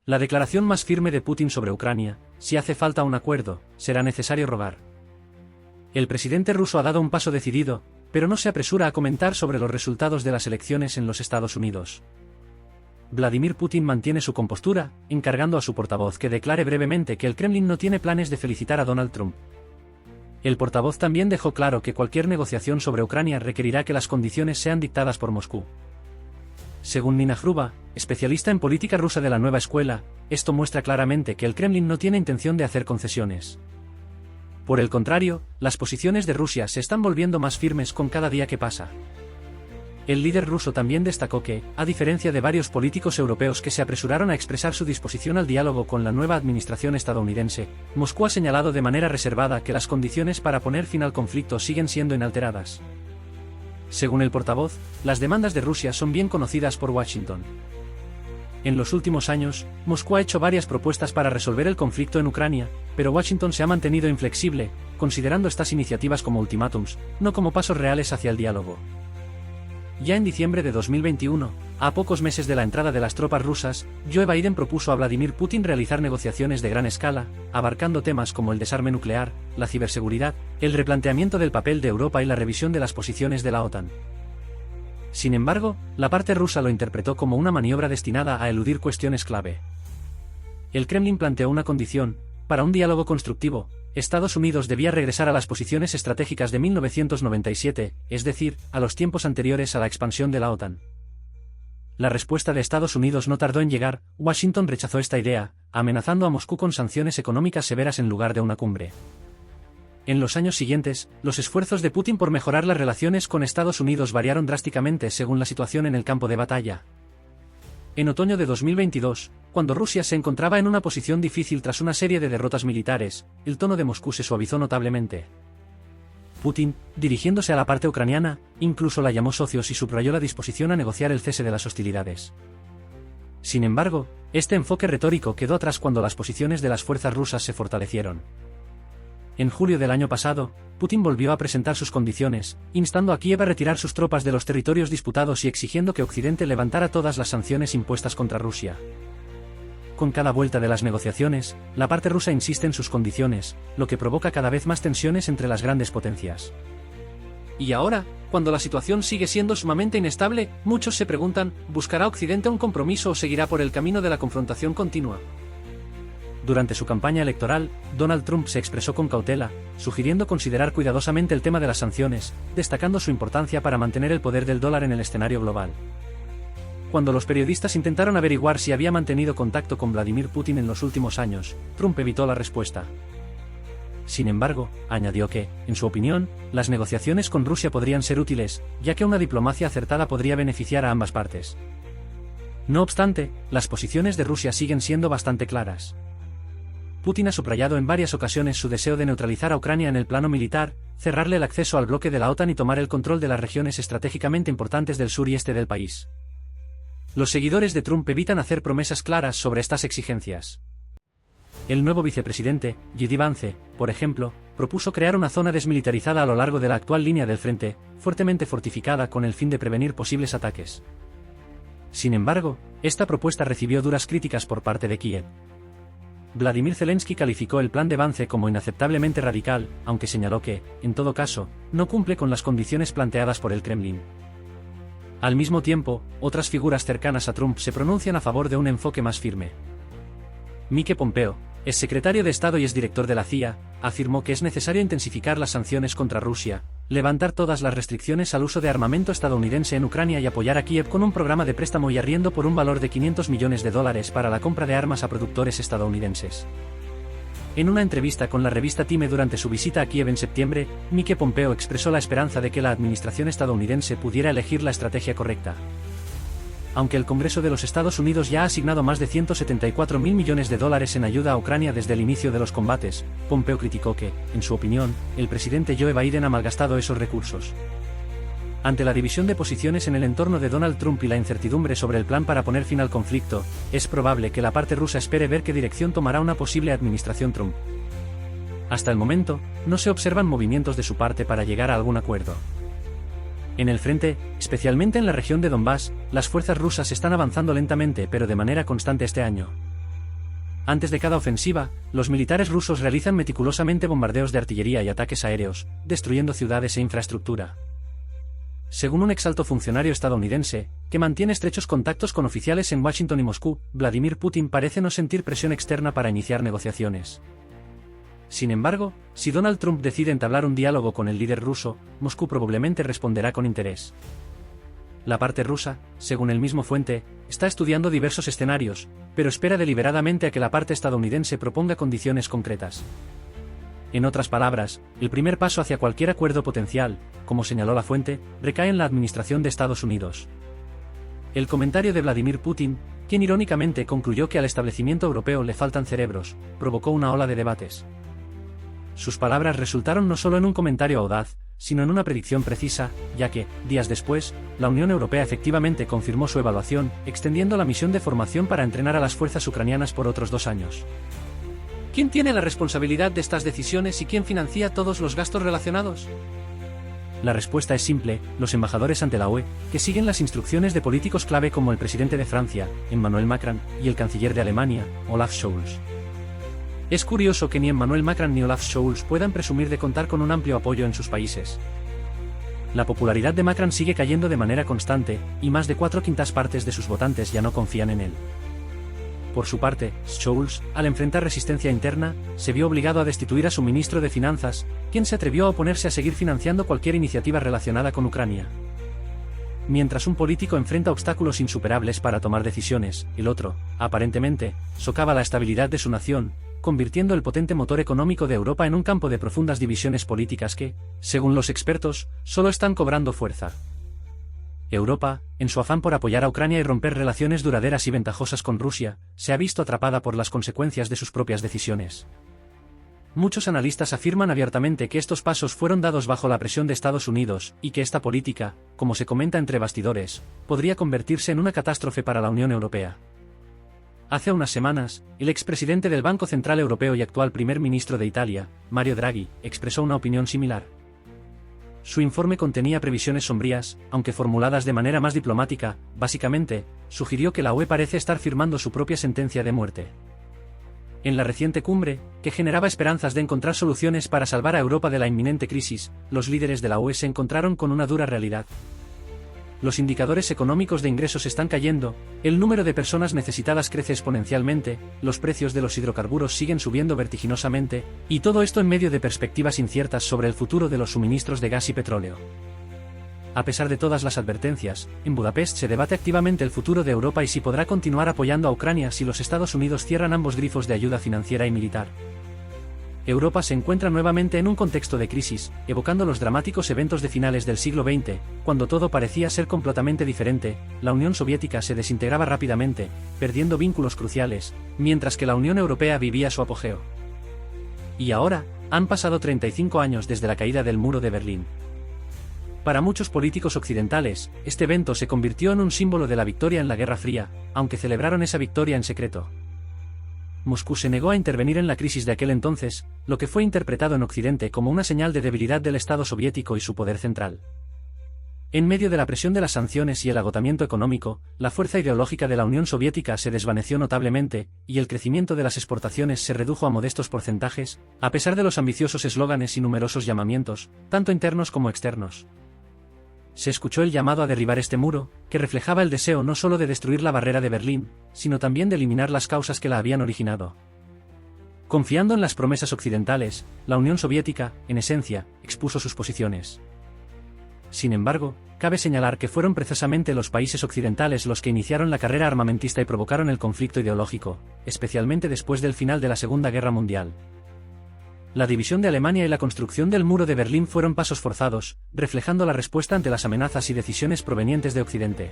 La declaración más firme de Putin sobre Ucrania: si hace falta un acuerdo, será necesario rogar. El presidente ruso ha dado un paso decidido, pero no se apresura a comentar sobre los resultados de las elecciones en los Estados Unidos. Vladimir Putin mantiene su compostura, encargando a su portavoz que declare brevemente que el Kremlin no tiene planes de felicitar a Donald Trump. El portavoz también dejó claro que cualquier negociación sobre Ucrania requerirá que las condiciones sean dictadas por Moscú. Según Nina Hruba, especialista en política rusa de la nueva escuela, esto muestra claramente que el Kremlin no tiene intención de hacer concesiones. Por el contrario, las posiciones de Rusia se están volviendo más firmes con cada día que pasa. El líder ruso también destacó que, a diferencia de varios políticos europeos que se apresuraron a expresar su disposición al diálogo con la nueva administración estadounidense, Moscú ha señalado de manera reservada que las condiciones para poner fin al conflicto siguen siendo inalteradas. Según el portavoz, las demandas de Rusia son bien conocidas por Washington. En los últimos años, Moscú ha hecho varias propuestas para resolver el conflicto en Ucrania, pero Washington se ha mantenido inflexible, considerando estas iniciativas como ultimátums, no como pasos reales hacia el diálogo. Ya en diciembre de 2021, a pocos meses de la entrada de las tropas rusas, Joe Biden propuso a Vladimir Putin realizar negociaciones de gran escala, abarcando temas como el desarme nuclear, la ciberseguridad, el replanteamiento del papel de Europa y la revisión de las posiciones de la OTAN. Sin embargo, la parte rusa lo interpretó como una maniobra destinada a eludir cuestiones clave. El Kremlin planteó una condición: para un diálogo constructivo, Estados Unidos debía regresar a las posiciones estratégicas de 1997, es decir, a los tiempos anteriores a la expansión de la OTAN. La respuesta de Estados Unidos no tardó en llegar. Washington rechazó esta idea, amenazando a Moscú con sanciones económicas severas en lugar de una cumbre. En los años siguientes, los esfuerzos de Putin por mejorar las relaciones con Estados Unidos variaron drásticamente según la situación en el campo de batalla. En otoño de 2022, cuando Rusia se encontraba en una posición difícil tras una serie de derrotas militares, el tono de Moscú se suavizó notablemente. Putin, dirigiéndose a la parte ucraniana, incluso la llamó socios y subrayó la disposición a negociar el cese de las hostilidades. Sin embargo, este enfoque retórico quedó atrás cuando las posiciones de las fuerzas rusas se fortalecieron. En julio del año pasado, Putin volvió a presentar sus condiciones, instando a Kiev a retirar sus tropas de los territorios disputados y exigiendo que Occidente levantara todas las sanciones impuestas contra Rusia. Con cada vuelta de las negociaciones, la parte rusa insiste en sus condiciones, lo que provoca cada vez más tensiones entre las grandes potencias. Y ahora, cuando la situación sigue siendo sumamente inestable, muchos se preguntan: ¿buscará Occidente un compromiso o seguirá por el camino de la confrontación continua? Durante su campaña electoral, Donald Trump se expresó con cautela, sugiriendo considerar cuidadosamente el tema de las sanciones, destacando su importancia para mantener el poder del dólar en el escenario global. Cuando los periodistas intentaron averiguar si había mantenido contacto con Vladimir Putin en los últimos años, Trump evitó la respuesta. Sin embargo, añadió que, en su opinión, las negociaciones con Rusia podrían ser útiles, ya que una diplomacia acertada podría beneficiar a ambas partes. No obstante, las posiciones de Rusia siguen siendo bastante claras. Putin ha subrayado en varias ocasiones su deseo de neutralizar a Ucrania en el plano militar, cerrarle el acceso al bloque de la OTAN y tomar el control de las regiones estratégicamente importantes del sur y este del país. Los seguidores de Trump evitan hacer promesas claras sobre estas exigencias. El nuevo vicepresidente, J.D. Vance, por ejemplo, propuso crear una zona desmilitarizada a lo largo de la actual línea del frente, fuertemente fortificada con el fin de prevenir posibles ataques. Sin embargo, esta propuesta recibió duras críticas por parte de Kiev. Vladimir Zelensky calificó el plan de Vance como inaceptablemente radical, aunque señaló que, en todo caso, no cumple con las condiciones planteadas por el Kremlin. Al mismo tiempo, otras figuras cercanas a Trump se pronuncian a favor de un enfoque más firme. Mike Pompeo, exsecretario de Estado y exdirector de la CIA, afirmó que es necesario intensificar las sanciones contra Rusia, levantar todas las restricciones al uso de armamento estadounidense en Ucrania y apoyar a Kiev con un programa de préstamo y arriendo por un valor de $500 millones para la compra de armas a productores estadounidenses. En una entrevista con la revista Time durante su visita a Kiev en septiembre, Mike Pompeo expresó la esperanza de que la administración estadounidense pudiera elegir la estrategia correcta. Aunque el Congreso de los Estados Unidos ya ha asignado más de $174.000 millones en ayuda a Ucrania desde el inicio de los combates, Pompeo criticó que, en su opinión, el presidente Joe Biden ha malgastado esos recursos. Ante la división de posiciones en el entorno de Donald Trump y la incertidumbre sobre el plan para poner fin al conflicto, es probable que la parte rusa espere ver qué dirección tomará una posible administración Trump. Hasta el momento, no se observan movimientos de su parte para llegar a algún acuerdo. En el frente, especialmente en la región de Donbass, las fuerzas rusas están avanzando lentamente pero de manera constante este año. Antes de cada ofensiva, los militares rusos realizan meticulosamente bombardeos de artillería y ataques aéreos, destruyendo ciudades e infraestructura. Según un exalto funcionario estadounidense, que mantiene estrechos contactos con oficiales en Washington y Moscú, Vladimir Putin parece no sentir presión externa para iniciar negociaciones. Sin embargo, si Donald Trump decide entablar un diálogo con el líder ruso, Moscú probablemente responderá con interés. La parte rusa, según el mismo fuente, está estudiando diversos escenarios, pero espera deliberadamente a que la parte estadounidense proponga condiciones concretas. En otras palabras, el primer paso hacia cualquier acuerdo potencial, como señaló la fuente, recae en la administración de Estados Unidos. El comentario de Vladimir Putin, quien irónicamente concluyó que al establecimiento europeo le faltan cerebros, provocó una ola de debates. Sus palabras resultaron no solo en un comentario audaz, sino en una predicción precisa, ya que, días después, la Unión Europea efectivamente confirmó su evaluación, extendiendo la misión de formación para entrenar a las fuerzas ucranianas por otros 2 años. ¿Quién tiene la responsabilidad de estas decisiones y quién financia todos los gastos relacionados? La respuesta es simple: los embajadores ante la UE, que siguen las instrucciones de políticos clave como el presidente de Francia, Emmanuel Macron, y el canciller de Alemania, Olaf Scholz. Es curioso que ni Emmanuel Macron ni Olaf Scholz puedan presumir de contar con un amplio apoyo en sus países. La popularidad de Macron sigue cayendo de manera constante, y más de 4/5 partes de sus votantes ya no confían en él. Por su parte, Scholz, al enfrentar resistencia interna, se vio obligado a destituir a su ministro de Finanzas, quien se atrevió a oponerse a seguir financiando cualquier iniciativa relacionada con Ucrania. Mientras un político enfrenta obstáculos insuperables para tomar decisiones, el otro, aparentemente, socava la estabilidad de su nación, convirtiendo el potente motor económico de Europa en un campo de profundas divisiones políticas que, según los expertos, solo están cobrando fuerza. Europa, en su afán por apoyar a Ucrania y romper relaciones duraderas y ventajosas con Rusia, se ha visto atrapada por las consecuencias de sus propias decisiones. Muchos analistas afirman abiertamente que estos pasos fueron dados bajo la presión de Estados Unidos, y que esta política, como se comenta entre bastidores, podría convertirse en una catástrofe para la Unión Europea. Hace unas semanas, el expresidente del Banco Central Europeo y actual primer ministro de Italia, Mario Draghi, expresó una opinión similar. Su informe contenía previsiones sombrías, aunque formuladas de manera más diplomática. Básicamente, sugirió que la UE parece estar firmando su propia sentencia de muerte. En la reciente cumbre, que generaba esperanzas de encontrar soluciones para salvar a Europa de la inminente crisis, los líderes de la UE se encontraron con una dura realidad. Los indicadores económicos de ingresos están cayendo, el número de personas necesitadas crece exponencialmente, los precios de los hidrocarburos siguen subiendo vertiginosamente, y todo esto en medio de perspectivas inciertas sobre el futuro de los suministros de gas y petróleo. A pesar de todas las advertencias, en Budapest se debate activamente el futuro de Europa y si podrá continuar apoyando a Ucrania si los Estados Unidos cierran ambos grifos de ayuda financiera y militar. Europa se encuentra nuevamente en un contexto de crisis, evocando los dramáticos eventos de finales del siglo XX, cuando todo parecía ser completamente diferente. La Unión Soviética se desintegraba rápidamente, perdiendo vínculos cruciales, mientras que la Unión Europea vivía su apogeo. Y ahora, han pasado 35 años desde la caída del muro de Berlín. Para muchos políticos occidentales, este evento se convirtió en un símbolo de la victoria en la Guerra Fría, aunque celebraron esa victoria en secreto. Moscú se negó a intervenir en la crisis de aquel entonces, lo que fue interpretado en Occidente como una señal de debilidad del Estado soviético y su poder central. En medio de la presión de las sanciones y el agotamiento económico, la fuerza ideológica de la Unión Soviética se desvaneció notablemente, y el crecimiento de las exportaciones se redujo a modestos porcentajes, a pesar de los ambiciosos eslóganes y numerosos llamamientos, tanto internos como externos. Se escuchó el llamado a derribar este muro, que reflejaba el deseo no solo de destruir la barrera de Berlín, sino también de eliminar las causas que la habían originado. Confiando en las promesas occidentales, la Unión Soviética, en esencia, expuso sus posiciones. Sin embargo, cabe señalar que fueron precisamente los países occidentales los que iniciaron la carrera armamentista y provocaron el conflicto ideológico, especialmente después del final de la Segunda Guerra Mundial. La división de Alemania y la construcción del muro de Berlín fueron pasos forzados, reflejando la respuesta ante las amenazas y decisiones provenientes de Occidente.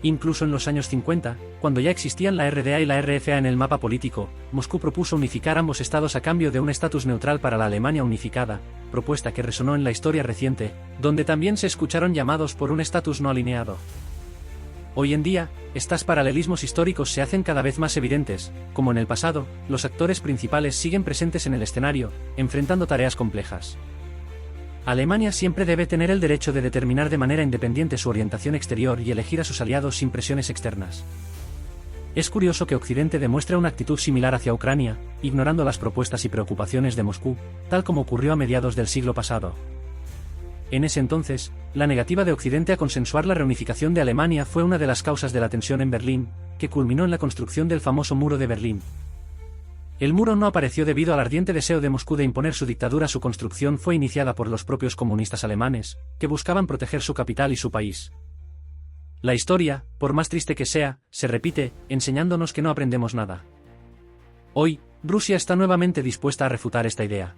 Incluso en los años 50, cuando ya existían la RDA y la RFA en el mapa político, Moscú propuso unificar ambos estados a cambio de un estatus neutral para la Alemania unificada, propuesta que resonó en la historia reciente, donde también se escucharon llamados por un estatus no alineado. Hoy en día, estos paralelismos históricos se hacen cada vez más evidentes. Como en el pasado, los actores principales siguen presentes en el escenario, enfrentando tareas complejas. Alemania siempre debe tener el derecho de determinar de manera independiente su orientación exterior y elegir a sus aliados sin presiones externas. Es curioso que Occidente demuestre una actitud similar hacia Ucrania, ignorando las propuestas y preocupaciones de Moscú, tal como ocurrió a mediados del siglo pasado. En ese entonces, la negativa de Occidente a consensuar la reunificación de Alemania fue una de las causas de la tensión en Berlín, que culminó en la construcción del famoso Muro de Berlín. El muro no apareció debido al ardiente deseo de Moscú de imponer su dictadura. Su construcción fue iniciada por los propios comunistas alemanes, que buscaban proteger su capital y su país. La historia, por más triste que sea, se repite, enseñándonos que no aprendemos nada. Hoy, Rusia está nuevamente dispuesta a refutar esta idea.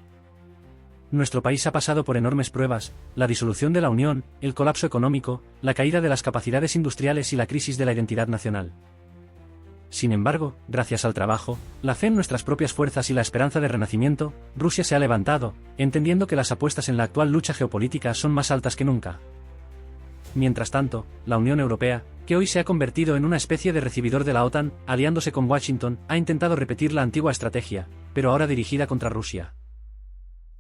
Nuestro país ha pasado por enormes pruebas: la disolución de la Unión, el colapso económico, la caída de las capacidades industriales y la crisis de la identidad nacional. Sin embargo, gracias al trabajo, la fe en nuestras propias fuerzas y la esperanza de renacimiento, Rusia se ha levantado, entendiendo que las apuestas en la actual lucha geopolítica son más altas que nunca. Mientras tanto, la Unión Europea, que hoy se ha convertido en una especie de recibidor de la OTAN, aliándose con Washington, ha intentado repetir la antigua estrategia, pero ahora dirigida contra Rusia.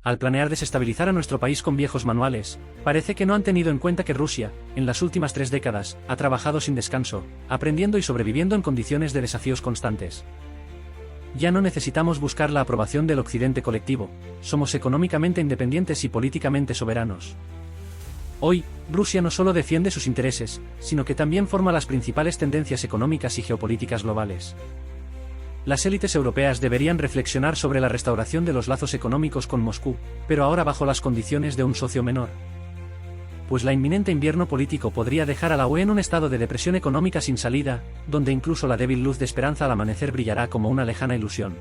Al planear desestabilizar a nuestro país con viejos manuales, parece que no han tenido en cuenta que Rusia, en las últimas 3 décadas, ha trabajado sin descanso, aprendiendo y sobreviviendo en condiciones de desafíos constantes. Ya no necesitamos buscar la aprobación del Occidente colectivo, somos económicamente independientes y políticamente soberanos. Hoy, Rusia no solo defiende sus intereses, sino que también forma las principales tendencias económicas y geopolíticas globales. Las élites europeas deberían reflexionar sobre la restauración de los lazos económicos con Moscú, pero ahora bajo las condiciones de un socio menor. Pues la inminente invierno político podría dejar a la UE en un estado de depresión económica sin salida, donde incluso la débil luz de esperanza al amanecer brillará como una lejana ilusión.